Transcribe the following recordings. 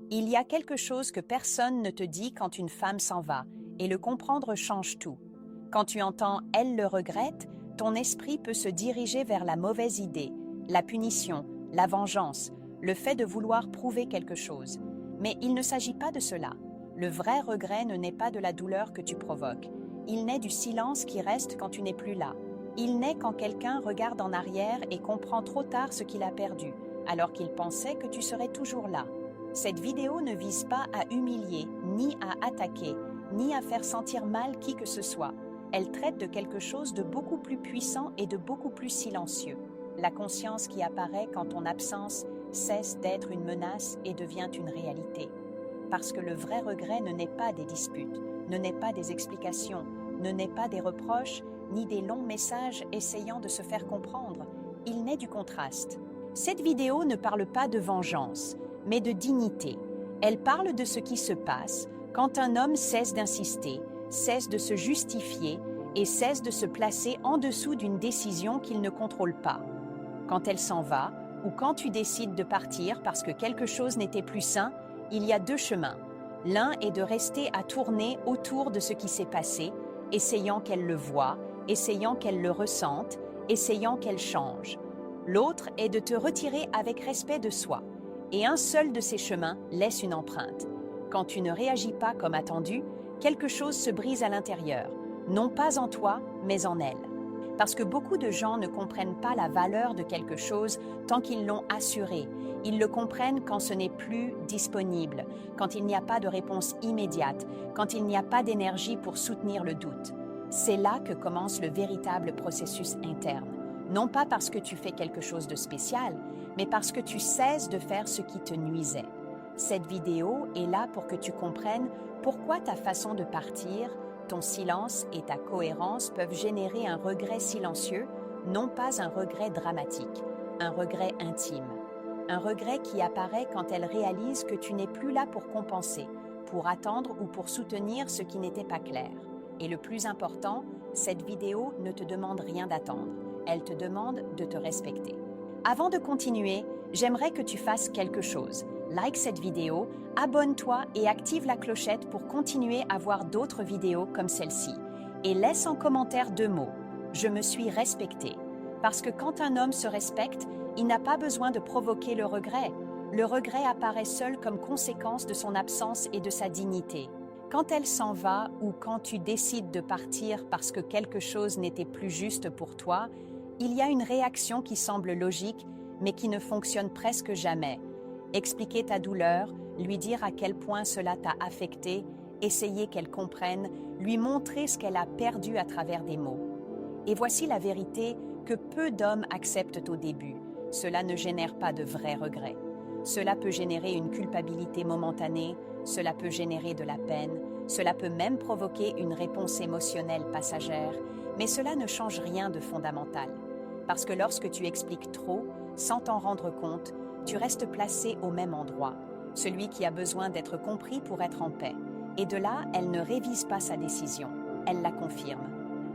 Il y a quelque chose que personne ne te dit quand une femme s'en va, et le comprendre change tout. Quand tu entends « elle le regrette », ton esprit peut se diriger vers la mauvaise idée, la punition, la vengeance, le fait de vouloir prouver quelque chose. Mais il ne s'agit pas de cela. Le vrai regret ne naît pas de la douleur que tu provoques. Il naît du silence qui reste quand tu n'es plus là. Il naît quand quelqu'un regarde en arrière et comprend trop tard ce qu'il a perdu, alors qu'il pensait que tu serais toujours là. Cette vidéo ne vise pas à humilier, ni à attaquer, ni à faire sentir mal qui que ce soit. Elle traite de quelque chose de beaucoup plus puissant et de beaucoup plus silencieux. La conscience qui apparaît quand ton absence cesse d'être une menace et devient une réalité. Parce que le vrai regret ne naît pas des disputes, ne naît pas des explications, ne naît pas des reproches, ni des longs messages essayant de se faire comprendre. Il naît du contraste. Cette vidéo ne parle pas de vengeance, mais de dignité. Elle parle de ce qui se passe quand un homme cesse d'insister, cesse de se justifier et cesse de se placer en dessous d'une décision qu'il ne contrôle pas. Quand elle s'en va, ou quand tu décides de partir parce que quelque chose n'était plus sain, il y a deux chemins. L'un est de rester à tourner autour de ce qui s'est passé, essayant qu'elle le voie, essayant qu'elle le ressente, essayant qu'elle change. L'autre est de te retirer avec respect de soi. Et un seul de ces chemins laisse une empreinte. Quand tu ne réagis pas comme attendu, quelque chose se brise à l'intérieur, non pas en toi, mais en elle. Parce que beaucoup de gens ne comprennent pas la valeur de quelque chose tant qu'ils l'ont assuré. Ils le comprennent quand ce n'est plus disponible, quand il n'y a pas de réponse immédiate, quand il n'y a pas d'énergie pour soutenir le doute. C'est là que commence le véritable processus interne. Non pas parce que tu fais quelque chose de spécial, mais parce que tu cesses de faire ce qui te nuisait. Cette vidéo est là pour que tu comprennes pourquoi ta façon de partir, ton silence et ta cohérence peuvent générer un regret silencieux, non pas un regret dramatique, un regret intime. Un regret qui apparaît quand elle réalise que tu n'es plus là pour compenser, pour attendre ou pour soutenir ce qui n'était pas clair. Et le plus important, cette vidéo ne te demande rien d'attendre, elle te demande de te respecter. Avant de continuer, j'aimerais que tu fasses quelque chose. Like cette vidéo, abonne-toi et active la clochette pour continuer à voir d'autres vidéos comme celle-ci. Et laisse en commentaire 2 mots. Je me suis respecté. Parce que quand un homme se respecte, il n'a pas besoin de provoquer le regret. Le regret apparaît seul comme conséquence de son absence et de sa dignité. Quand elle s'en va ou quand tu décides de partir parce que quelque chose n'était plus juste pour toi, il y a une réaction qui semble logique, mais qui ne fonctionne presque jamais. Expliquer ta douleur, lui dire à quel point cela t'a affecté, essayer qu'elle comprenne, lui montrer ce qu'elle a perdu à travers des mots. Et voici la vérité que peu d'hommes acceptent au début. Cela ne génère pas de vrais regrets. Cela peut générer une culpabilité momentanée, cela peut générer de la peine, cela peut même provoquer une réponse émotionnelle passagère, mais cela ne change rien de fondamental. Parce que lorsque tu expliques trop, sans t'en rendre compte, tu restes placé au même endroit, celui qui a besoin d'être compris pour être en paix. Et de là, elle ne révise pas sa décision, elle la confirme.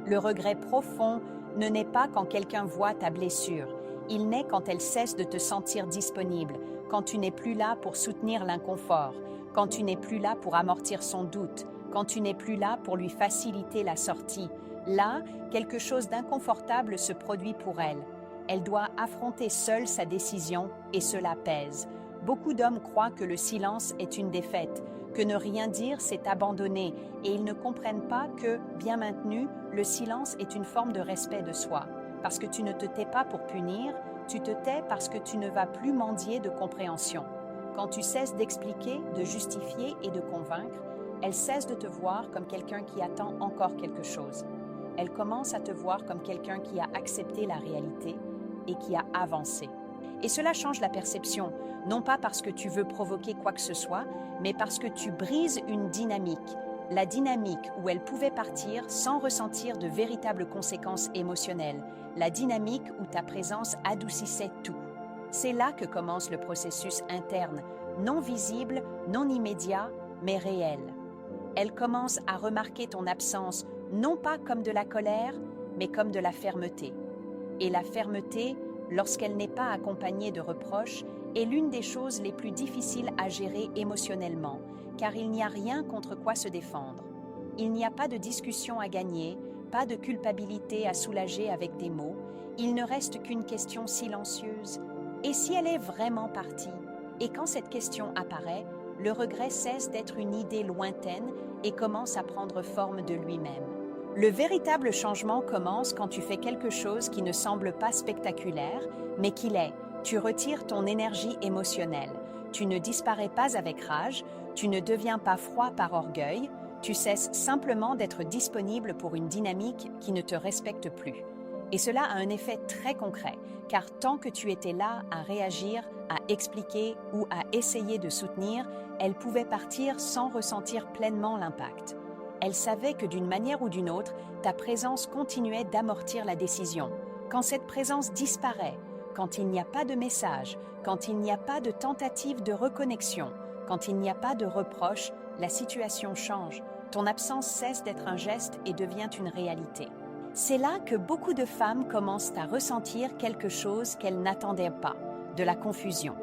Le regret profond ne naît pas quand quelqu'un voit ta blessure, il naît quand elle cesse de te sentir disponible, quand tu n'es plus là pour soutenir l'inconfort, quand tu n'es plus là pour amortir son doute, quand tu n'es plus là pour lui faciliter la sortie. Là, quelque chose d'inconfortable se produit pour elle. Elle doit affronter seule sa décision et cela pèse. Beaucoup d'hommes croient que le silence est une défaite, que ne rien dire c'est abandonner et ils ne comprennent pas que, bien maintenu, le silence est une forme de respect de soi. Parce que tu ne te tais pas pour punir, tu te tais parce que tu ne vas plus mendier de compréhension. Quand tu cesses d'expliquer, de justifier et de convaincre, elle cesse de te voir comme quelqu'un qui attend encore quelque chose. Elle commence à te voir comme quelqu'un qui a accepté la réalité et qui a avancé. Et cela change la perception, non pas parce que tu veux provoquer quoi que ce soit, mais parce que tu brises une dynamique. La dynamique où elle pouvait partir sans ressentir de véritables conséquences émotionnelles. La dynamique où ta présence adoucissait tout. C'est là que commence le processus interne, non visible, non immédiat, mais réel. Elle commence à remarquer ton absence, non pas comme de la colère, mais comme de la fermeté. Et la fermeté, lorsqu'elle n'est pas accompagnée de reproches, est l'une des choses les plus difficiles à gérer émotionnellement, car il n'y a rien contre quoi se défendre. Il n'y a pas de discussion à gagner, pas de culpabilité à soulager avec des mots, il ne reste qu'une question silencieuse. Et si elle est vraiment partie? Et quand cette question apparaît, le regret cesse d'être une idée lointaine et commence à prendre forme de lui-même. Le véritable changement commence quand tu fais quelque chose qui ne semble pas spectaculaire, mais qui l'est. Tu retires ton énergie émotionnelle. Tu ne disparais pas avec rage, tu ne deviens pas froid par orgueil, tu cesses simplement d'être disponible pour une dynamique qui ne te respecte plus. Et cela a un effet très concret, car tant que tu étais là à réagir, à expliquer ou à essayer de soutenir, elle pouvait partir sans ressentir pleinement l'impact. Elle savait que d'une manière ou d'une autre, ta présence continuait d'amortir la décision. Quand cette présence disparaît, quand il n'y a pas de message, quand il n'y a pas de tentative de reconnexion, quand il n'y a pas de reproche, la situation change. Ton absence cesse d'être un geste et devient une réalité. C'est là que beaucoup de femmes commencent à ressentir quelque chose qu'elles n'attendaient pas, de la confusion.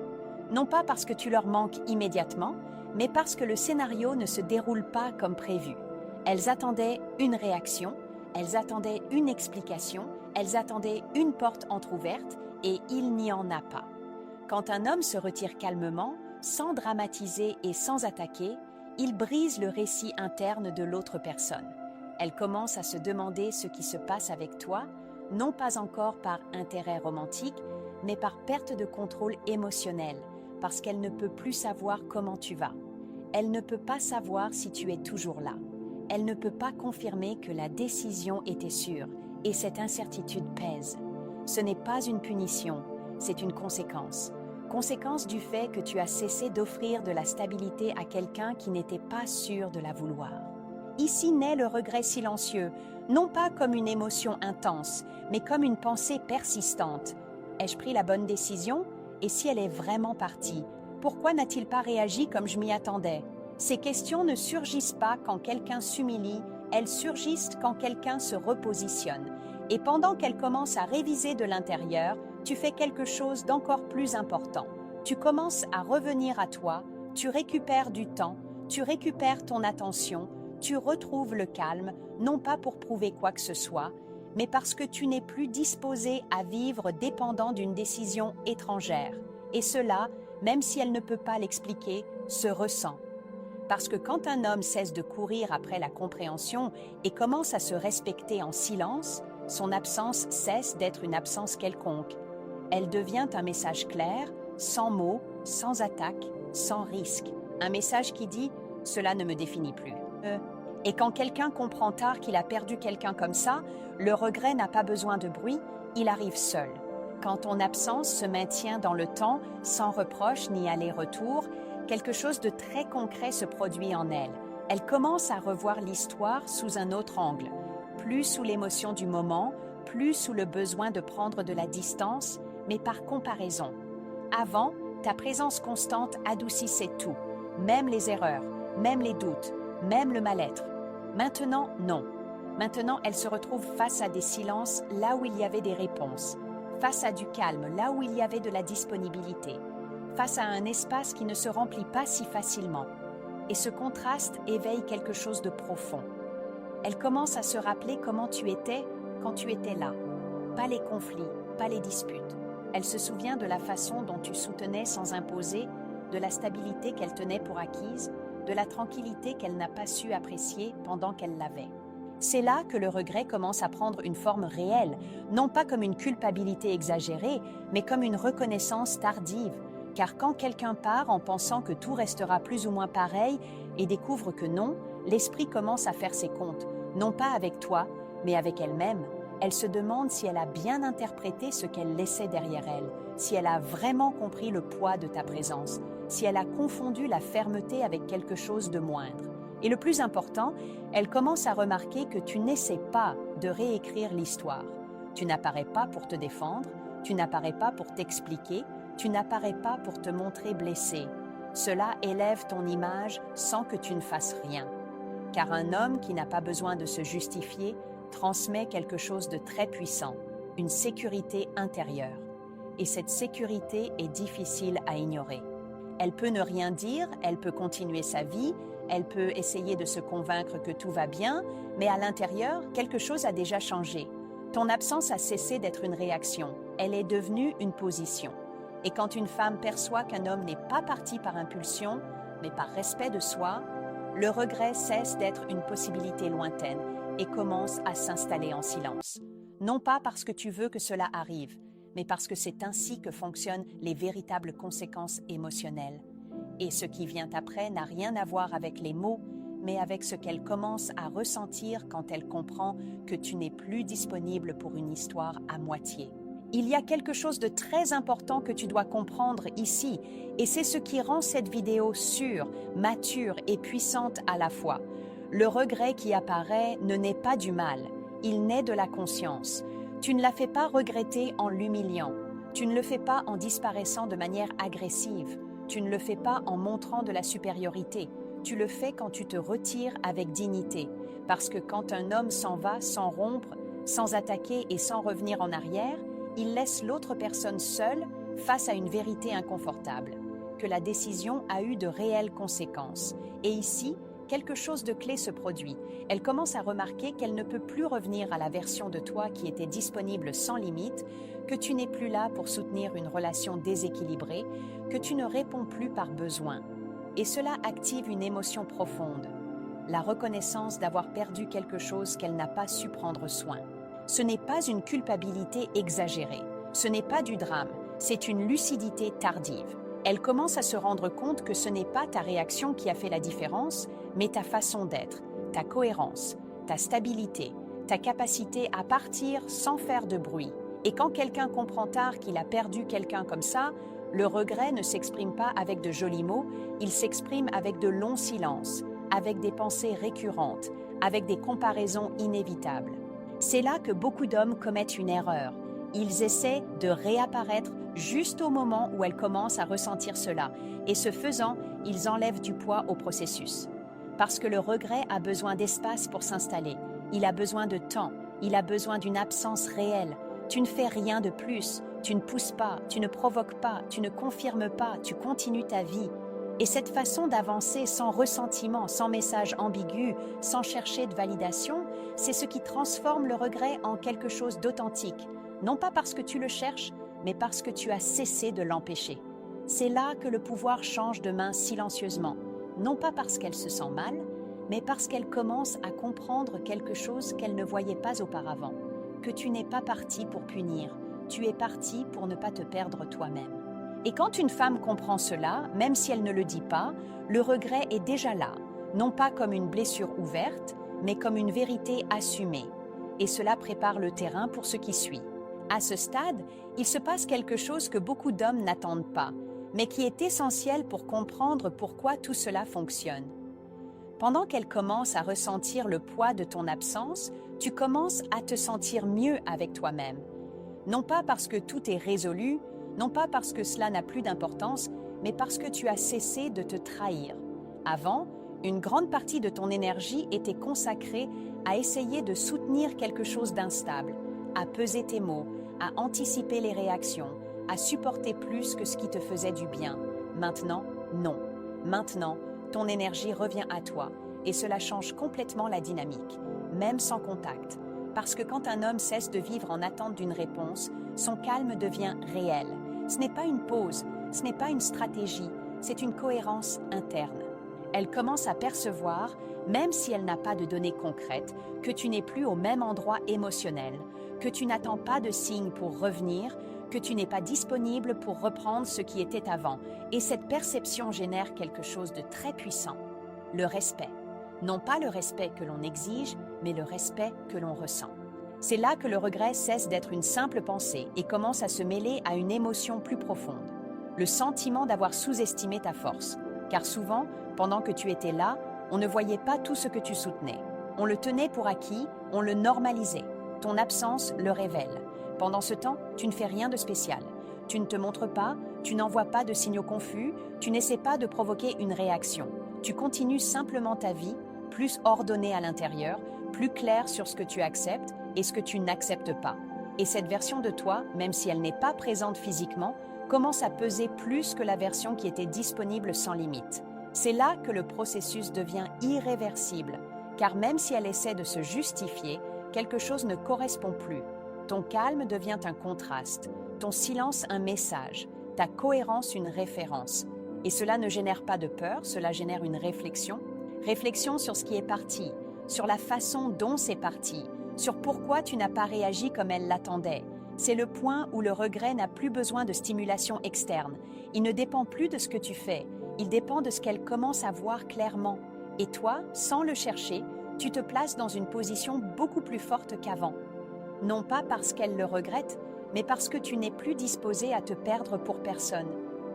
Non pas parce que tu leur manques immédiatement, mais parce que le scénario ne se déroule pas comme prévu. Elles attendaient une réaction, elles attendaient une explication, elles attendaient une porte entr'ouverte et il n'y en a pas. Quand un homme se retire calmement, sans dramatiser et sans attaquer, il brise le récit interne de l'autre personne. Elle commence à se demander ce qui se passe avec toi, non pas encore par intérêt romantique, mais par perte de contrôle émotionnel, parce qu'elle ne peut plus savoir comment tu vas. Elle ne peut pas savoir si tu es toujours là. Elle ne peut pas confirmer que la décision était sûre, et cette incertitude pèse. Ce n'est pas une punition, c'est une conséquence. Conséquence du fait que tu as cessé d'offrir de la stabilité à quelqu'un qui n'était pas sûr de la vouloir. Ici naît le regret silencieux, non pas comme une émotion intense, mais comme une pensée persistante. Ai-je pris la bonne décision? Et si elle est vraiment partie? Pourquoi n'a-t-il pas réagi comme je m'y attendais? Ces questions ne surgissent pas quand quelqu'un s'humilie, elles surgissent quand quelqu'un se repositionne. Et pendant qu'elle commence à réviser de l'intérieur, tu fais quelque chose d'encore plus important. Tu commences à revenir à toi, tu récupères du temps, tu récupères ton attention, tu retrouves le calme, non pas pour prouver quoi que ce soit, mais parce que tu n'es plus disposé à vivre dépendant d'une décision étrangère. Et cela, même si elle ne peut pas l'expliquer, se ressent. Parce que quand un homme cesse de courir après la compréhension et commence à se respecter en silence, son absence cesse d'être une absence quelconque. Elle devient un message clair, sans mots, sans attaque, sans risque. Un message qui dit « cela ne me définit plus ». Et quand quelqu'un comprend tard qu'il a perdu quelqu'un comme ça, le regret n'a pas besoin de bruit, il arrive seul. Quand ton absence se maintient dans le temps, sans reproche ni aller-retour, quelque chose de très concret se produit en elle. Elle commence à revoir l'histoire sous un autre angle, plus sous l'émotion du moment, plus sous le besoin de prendre de la distance, mais par comparaison. Avant, ta présence constante adoucissait tout, même les erreurs, même les doutes, même le mal-être. Maintenant, non. Maintenant, elle se retrouve face à des silences là où il y avait des réponses, face à du calme là où il y avait de la disponibilité, face à un espace qui ne se remplit pas si facilement. Et ce contraste éveille quelque chose de profond. Elle commence à se rappeler comment tu étais quand tu étais là. Pas les conflits, pas les disputes. Elle se souvient de la façon dont tu soutenais sans imposer, de la stabilité qu'elle tenait pour acquise, de la tranquillité qu'elle n'a pas su apprécier pendant qu'elle l'avait. C'est là que le regret commence à prendre une forme réelle, non pas comme une culpabilité exagérée, mais comme une reconnaissance tardive. Car quand quelqu'un part en pensant que tout restera plus ou moins pareil et découvre que non, l'esprit commence à faire ses comptes, non pas avec toi, mais avec elle-même. Elle se demande si elle a bien interprété ce qu'elle laissait derrière elle, si elle a vraiment compris le poids de ta présence, si elle a confondu la fermeté avec quelque chose de moindre. Et le plus important, elle commence à remarquer que tu n'essaies pas de réécrire l'histoire. Tu n'apparais pas pour te défendre, tu n'apparais pas pour t'expliquer, tu n'apparais pas pour te montrer blessé. Cela élève ton image sans que tu ne fasses rien. Car un homme qui n'a pas besoin de se justifier transmet quelque chose de très puissant, une sécurité intérieure. et cette sécurité est difficile à ignorer. Elle peut ne rien dire, elle peut continuer sa vie, elle peut essayer de se convaincre que tout va bien, mais à l'intérieur, quelque chose a déjà changé. Ton absence a cessé d'être une réaction, elle est devenue une position. Et quand une femme perçoit qu'un homme n'est pas parti par impulsion, mais par respect de soi, le regret cesse d'être une possibilité lointaine et commence à s'installer en silence. Non pas parce que tu veux que cela arrive, mais parce que c'est ainsi que fonctionnent les véritables conséquences émotionnelles. Et ce qui vient après n'a rien à voir avec les mots, mais avec ce qu'elle commence à ressentir quand elle comprend que tu n'es plus disponible pour une histoire à moitié. Il y a quelque chose de très important que tu dois comprendre ici, et c'est ce qui rend cette vidéo sûre, mature et puissante à la fois. Le regret qui apparaît ne naît pas du mal, il naît de la conscience. Tu ne la fais pas regretter en l'humiliant, tu ne le fais pas en disparaissant de manière agressive, tu ne le fais pas en montrant de la supériorité, tu le fais quand tu te retires avec dignité, parce que quand un homme s'en va sans rompre, sans attaquer et sans revenir en arrière, il laisse l'autre personne seule face à une vérité inconfortable, que la décision a eu de réelles conséquences. Et ici, quelque chose de clé se produit. Elle commence à remarquer qu'elle ne peut plus revenir à la version de toi qui était disponible sans limite, que tu n'es plus là pour soutenir une relation déséquilibrée, que tu ne réponds plus par besoin. Et cela active une émotion profonde, la reconnaissance d'avoir perdu quelque chose qu'elle n'a pas su prendre soin. Ce n'est pas une culpabilité exagérée, ce n'est pas du drame, c'est une lucidité tardive. Elle commence à se rendre compte que ce n'est pas ta réaction qui a fait la différence, mais ta façon d'être, ta cohérence, ta stabilité, ta capacité à partir sans faire de bruit. Et quand quelqu'un comprend tard qu'il a perdu quelqu'un comme ça, le regret ne s'exprime pas avec de jolis mots, il s'exprime avec de longs silences, avec des pensées récurrentes, avec des comparaisons inévitables. C'est là que beaucoup d'hommes commettent une erreur. Ils essaient de réapparaître juste au moment où elles commencent à ressentir cela, et ce faisant, ils enlèvent du poids au processus. Parce que le regret a besoin d'espace pour s'installer, il a besoin de temps, il a besoin d'une absence réelle. Tu ne fais rien de plus, tu ne pousses pas, tu ne provoques pas, tu ne confirmes pas, tu continues ta vie. Et cette façon d'avancer sans ressentiment, sans message ambigu, sans chercher de validation, c'est ce qui transforme le regret en quelque chose d'authentique, non pas parce que tu le cherches, mais parce que tu as cessé de l'empêcher. C'est là que le pouvoir change de main silencieusement, non pas parce qu'elle se sent mal, mais parce qu'elle commence à comprendre quelque chose qu'elle ne voyait pas auparavant, que tu n'es pas parti pour punir, tu es parti pour ne pas te perdre toi-même. Et quand une femme comprend cela, même si elle ne le dit pas, le regret est déjà là, non pas comme une blessure ouverte, mais comme une vérité assumée. Et cela prépare le terrain pour ce qui suit. À ce stade, il se passe quelque chose que beaucoup d'hommes n'attendent pas, mais qui est essentiel pour comprendre pourquoi tout cela fonctionne. Pendant qu'elle commence à ressentir le poids de ton absence, tu commences à te sentir mieux avec toi-même. Non pas parce que tout est résolu, non pas parce que cela n'a plus d'importance, mais parce que tu as cessé de te trahir. Avant, une grande partie de ton énergie était consacrée à essayer de soutenir quelque chose d'instable, à peser tes mots, à anticiper les réactions, à supporter plus que ce qui te faisait du bien. Maintenant, non. Maintenant, ton énergie revient à toi et cela change complètement la dynamique, même sans contact. Parce que quand un homme cesse de vivre en attente d'une réponse, son calme devient réel. Ce n'est pas une pause, ce n'est pas une stratégie, c'est une cohérence interne. Elle commence à percevoir, même si elle n'a pas de données concrètes, que tu n'es plus au même endroit émotionnel, que tu n'attends pas de signes pour revenir, que tu n'es pas disponible pour reprendre ce qui était avant. Et cette perception génère quelque chose de très puissant, le respect. Non pas le respect que l'on exige, mais le respect que l'on ressent. C'est là que le regret cesse d'être une simple pensée et commence à se mêler à une émotion plus profonde, le sentiment d'avoir sous-estimé ta force. Car souvent, pendant que tu étais là, on ne voyait pas tout ce que tu soutenais. On le tenait pour acquis, on le normalisait. Ton absence le révèle. Pendant ce temps, tu ne fais rien de spécial. Tu ne te montres pas, tu n'envoies pas de signaux confus, tu n'essaies pas de provoquer une réaction. Tu continues simplement ta vie, plus ordonnée à l'intérieur, plus claire sur ce que tu acceptes et ce que tu n'acceptes pas. Et cette version de toi, même si elle n'est pas présente physiquement, commence à peser plus que la version qui était disponible sans limite. C'est là que le processus devient irréversible, car même si elle essaie de se justifier, quelque chose ne correspond plus. Ton calme devient un contraste, ton silence un message, ta cohérence une référence. Et cela ne génère pas de peur, cela génère une réflexion. Réflexion sur ce qui est parti, sur la façon dont c'est parti, sur pourquoi tu n'as pas réagi comme elle l'attendait. C'est le point où le regret n'a plus besoin de stimulation externe. Il ne dépend plus de ce que tu fais, il dépend de ce qu'elle commence à voir clairement. Et toi, sans le chercher, tu te places dans une position beaucoup plus forte qu'avant. Non pas parce qu'elle le regrette, mais parce que tu n'es plus disposé à te perdre pour personne.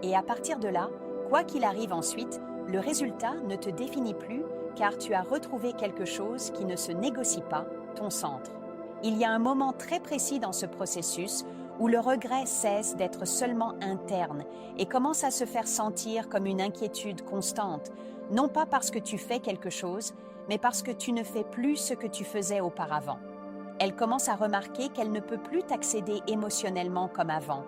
Et à partir de là, quoi qu'il arrive ensuite, le résultat ne te définit plus car tu as retrouvé quelque chose qui ne se négocie pas, ton centre. Il y a un moment très précis dans ce processus où le regret cesse d'être seulement interne et commence à se faire sentir comme une inquiétude constante, non pas parce que tu fais quelque chose, mais parce que tu ne fais plus ce que tu faisais auparavant. Elle commence à remarquer qu'elle ne peut plus t'accéder émotionnellement comme avant,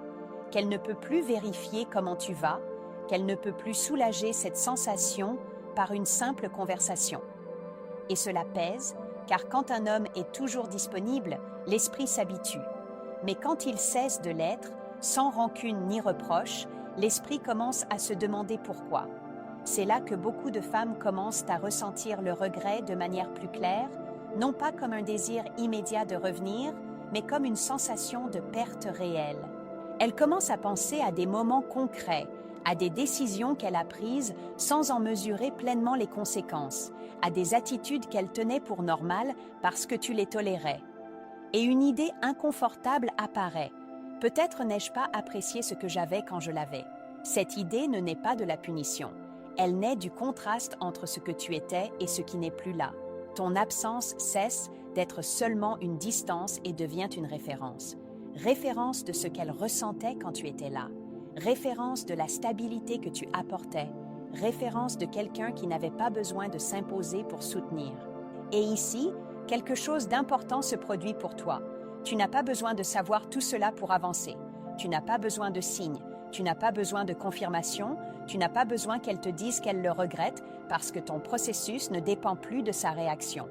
qu'elle ne peut plus vérifier comment tu vas, qu'elle ne peut plus soulager cette sensation par une simple conversation. Et cela pèse, car quand un homme est toujours disponible, l'esprit s'habitue. Mais quand il cesse de l'être, sans rancune ni reproche, l'esprit commence à se demander pourquoi. C'est là que beaucoup de femmes commencent à ressentir le regret de manière plus claire, non pas comme un désir immédiat de revenir, mais comme une sensation de perte réelle. Elles commencent à penser à des moments concrets, à des décisions qu'elle a prises sans en mesurer pleinement les conséquences, à des attitudes qu'elle tenait pour normales parce que tu les tolérais. Et une idée inconfortable apparaît. Peut-être n'ai-je pas apprécié ce que j'avais quand je l'avais. Cette idée ne naît pas de la punition. Elle naît du contraste entre ce que tu étais et ce qui n'est plus là. Ton absence cesse d'être seulement une distance et devient une référence. Référence de ce qu'elle ressentait quand tu étais là. Référence de la stabilité que tu apportais. Référence de quelqu'un qui n'avait pas besoin de s'imposer pour soutenir. Et ici, quelque chose d'important se produit pour toi. Tu n'as pas besoin de savoir tout cela pour avancer. Tu n'as pas besoin de signes. Tu n'as pas besoin de confirmation. Tu n'as pas besoin qu'elle te dise qu'elle le regrette parce que ton processus ne dépend plus de sa réaction.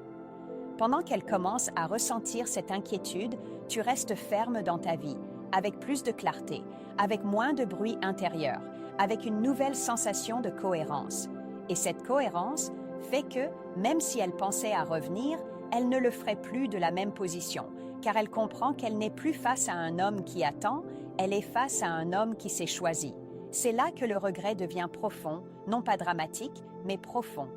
Pendant qu'elle commence à ressentir cette inquiétude, tu restes ferme dans ta vie, avec plus de clarté, avec moins de bruit intérieur, avec une nouvelle sensation de cohérence. Et cette cohérence fait que, même si elle pensait à revenir, elle ne le ferait plus de la même position, car elle comprend qu'elle n'est plus face à un homme qui attend, elle est face à un homme qui s'est choisi. C'est là que le regret devient profond, non pas dramatique, mais profond.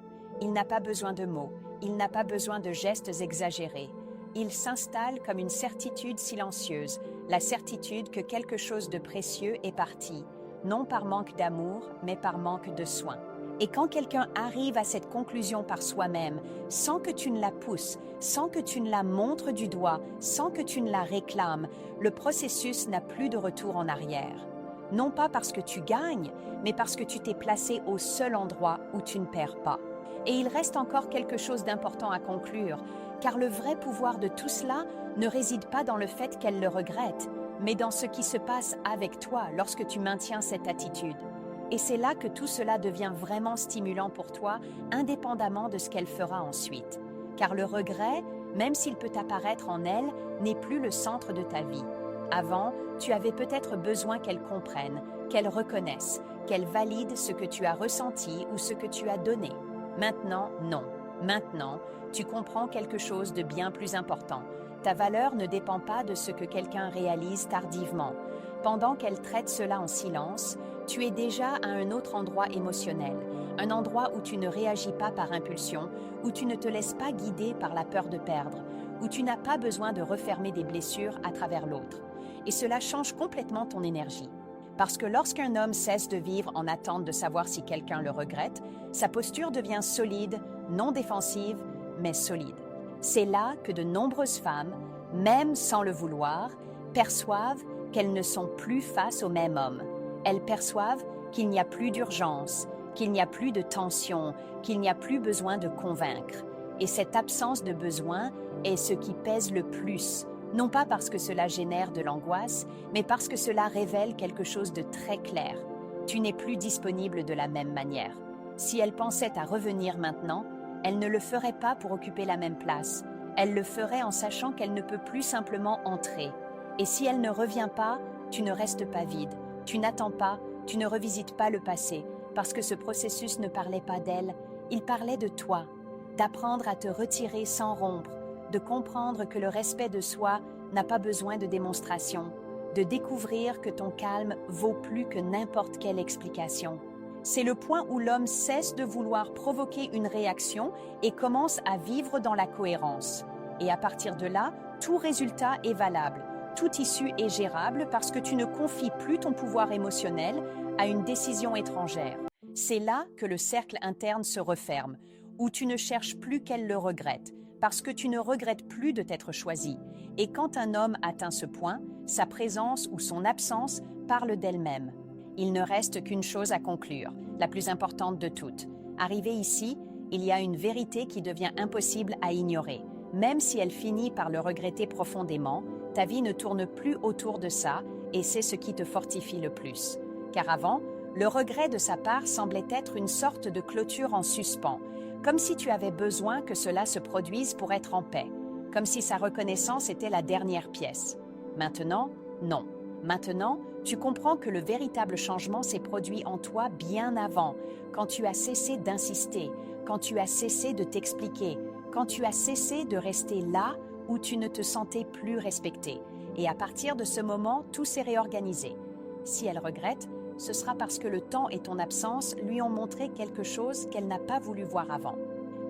Il n'a pas besoin de mots, il n'a pas besoin de gestes exagérés. Il s'installe comme une certitude silencieuse, la certitude que quelque chose de précieux est parti, non par manque d'amour, mais par manque de soin. Et quand quelqu'un arrive à cette conclusion par soi-même, sans que tu ne la pousses, sans que tu ne la montres du doigt, sans que tu ne la réclames, le processus n'a plus de retour en arrière. Non pas parce que tu gagnes, mais parce que tu t'es placé au seul endroit où tu ne perds pas. Et il reste encore quelque chose d'important à conclure, car le vrai pouvoir de tout cela ne réside pas dans le fait qu'elle le regrette, mais dans ce qui se passe avec toi lorsque tu maintiens cette attitude. Et c'est là que tout cela devient vraiment stimulant pour toi, indépendamment de ce qu'elle fera ensuite. Car le regret, même s'il peut apparaître en elle, n'est plus le centre de ta vie. Avant, tu avais peut-être besoin qu'elle comprenne, qu'elle reconnaisse, qu'elle valide ce que tu as ressenti ou ce que tu as donné. Maintenant, non. Maintenant, tu comprends quelque chose de bien plus important. Ta valeur ne dépend pas de ce que quelqu'un réalise tardivement. Pendant qu'elle traite cela en silence, tu es déjà à un autre endroit émotionnel, un endroit où tu ne réagis pas par impulsion, où tu ne te laisses pas guider par la peur de perdre, où tu n'as pas besoin de refermer des blessures à travers l'autre. Et cela change complètement ton énergie. Parce que lorsqu'un homme cesse de vivre en attente de savoir si quelqu'un le regrette, sa posture devient solide, non défensive, mais solide. C'est là que de nombreuses femmes, même sans le vouloir, perçoivent qu'elles ne sont plus face au même homme. Elles perçoivent qu'il n'y a plus d'urgence, qu'il n'y a plus de tension, qu'il n'y a plus besoin de convaincre. Et cette absence de besoin est ce qui pèse le plus, Non pas parce que cela génère de l'angoisse, mais parce que cela révèle quelque chose de très clair. Tu n'es plus disponible de la même manière. Si elle pensait à revenir maintenant, elle ne le ferait pas pour occuper la même place. Elle le ferait en sachant qu'elle ne peut plus simplement entrer. Et si elle ne revient pas, tu ne restes pas vide. Tu n'attends pas, tu ne revisites pas le passé, parce que ce processus ne parlait pas d'elle, il parlait de toi, d'apprendre à te retirer sans rompre, de comprendre que le respect de soi n'a pas besoin de démonstration, de découvrir que ton calme vaut plus que n'importe quelle explication. C'est le point où l'homme cesse de vouloir provoquer une réaction et commence à vivre dans la cohérence. Et à partir de là, tout résultat est valable, tout issue est gérable parce que tu ne confies plus ton pouvoir émotionnel à une décision étrangère. C'est là que le cercle interne se referme, où tu ne cherches plus qu'elle le regrette, parce que tu ne regrettes plus de t'être choisi. Et quand un homme atteint ce point, sa présence ou son absence parle d'elle-même. Il ne reste qu'une chose à conclure, la plus importante de toutes. Arrivé ici, il y a une vérité qui devient impossible à ignorer. Même si elle finit par le regretter profondément, ta vie ne tourne plus autour de ça et c'est ce qui te fortifie le plus. Car avant, le regret de sa part semblait être une sorte de clôture en suspens, comme si tu avais besoin que cela se produise pour être en paix, comme si sa reconnaissance était la dernière pièce. Maintenant, non. Maintenant, tu comprends que le véritable changement s'est produit en toi bien avant, quand tu as cessé d'insister, quand tu as cessé de t'expliquer, quand tu as cessé de rester là où tu ne te sentais plus respecté. Et à partir de ce moment, tout s'est réorganisé. Si elle regrette, ce sera parce que le temps et ton absence lui ont montré quelque chose qu'elle n'a pas voulu voir avant.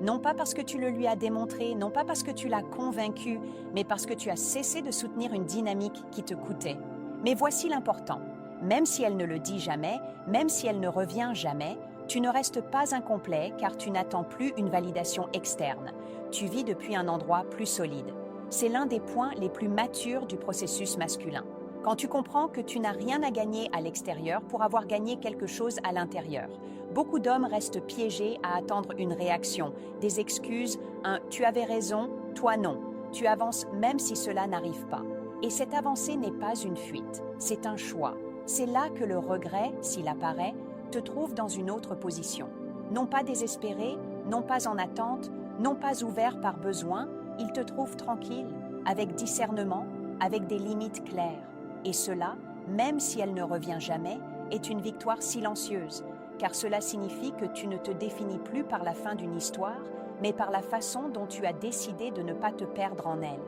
Non pas parce que tu le lui as démontré, non pas parce que tu l'as convaincu, mais parce que tu as cessé de soutenir une dynamique qui te coûtait. Mais voici l'important. Même si elle ne le dit jamais, même si elle ne revient jamais, tu ne restes pas incomplet car tu n'attends plus une validation externe. Tu vis depuis un endroit plus solide. C'est l'un des points les plus matures du processus masculin. Quand tu comprends que tu n'as rien à gagner à l'extérieur pour avoir gagné quelque chose à l'intérieur. Beaucoup d'hommes restent piégés à attendre une réaction, des excuses, un « tu avais raison, toi non ». Tu avances même si cela n'arrive pas. Et cette avancée n'est pas une fuite, c'est un choix. C'est là que le regret, s'il apparaît, te trouve dans une autre position. Non pas désespéré, non pas en attente, non pas ouvert par besoin, il te trouve tranquille, avec discernement, avec des limites claires. Et cela, même si elle ne revient jamais, est une victoire silencieuse, car cela signifie que tu ne te définis plus par la fin d'une histoire, mais par la façon dont tu as décidé de ne pas te perdre en elle.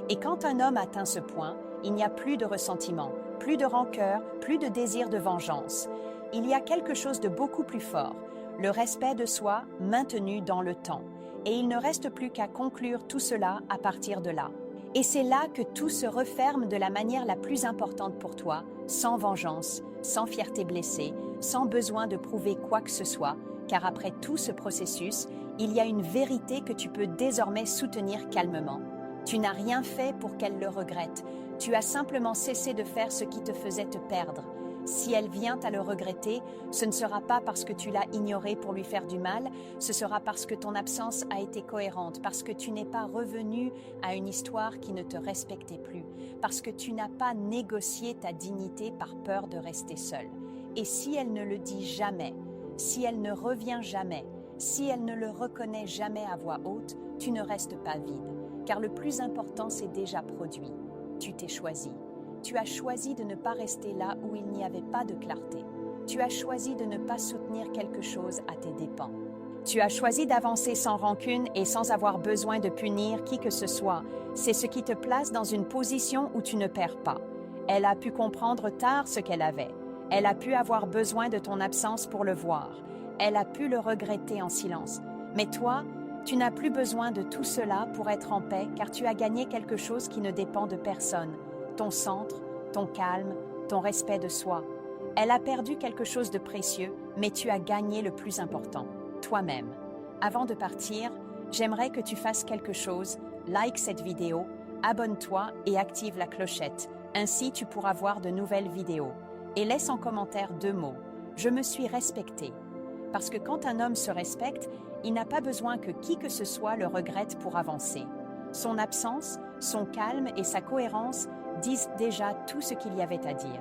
Et quand un homme atteint ce point, il n'y a plus de ressentiment, plus de rancœur, plus de désir de vengeance. Il y a quelque chose de beaucoup plus fort, le respect de soi maintenu dans le temps. Et il ne reste plus qu'à conclure tout cela à partir de là. Et c'est là que tout se referme de la manière la plus importante pour toi, sans vengeance, sans fierté blessée, sans besoin de prouver quoi que ce soit, car après tout ce processus, il y a une vérité que tu peux désormais soutenir calmement. Tu n'as rien fait pour qu'elle le regrette. Tu as simplement cessé de faire ce qui te faisait te perdre. Si elle vient à le regretter, ce ne sera pas parce que tu l'as ignorée pour lui faire du mal, ce sera parce que ton absence a été cohérente, parce que tu n'es pas revenu à une histoire qui ne te respectait plus, parce que tu n'as pas négocié ta dignité par peur de rester seule. Et si elle ne le dit jamais, si elle ne revient jamais, si elle ne le reconnaît jamais à voix haute, tu ne restes pas vide. Car le plus important s'est déjà produit. Tu t'es choisi. Tu as choisi de ne pas rester là où il n'y avait pas de clarté. Tu as choisi de ne pas soutenir quelque chose à tes dépens. Tu as choisi d'avancer sans rancune et sans avoir besoin de punir qui que ce soit. C'est ce qui te place dans une position où tu ne perds pas. Elle a pu comprendre tard ce qu'elle avait. Elle a pu avoir besoin de ton absence pour le voir. Elle a pu le regretter en silence. Mais toi, tu n'as plus besoin de tout cela pour être en paix car tu as gagné quelque chose qui ne dépend de personne. Ton centre, ton calme, ton respect de soi. Elle a perdu quelque chose de précieux, mais tu as gagné le plus important, toi-même. Avant de partir, j'aimerais que tu fasses quelque chose, like cette vidéo, abonne-toi et active la clochette. Ainsi, tu pourras voir de nouvelles vidéos. Et laisse en commentaire 2 mots. Je me suis respectée. Parce que quand un homme se respecte, il n'a pas besoin que qui que ce soit le regrette pour avancer. Son absence, son calme et sa cohérence disent déjà tout ce qu'il y avait à dire.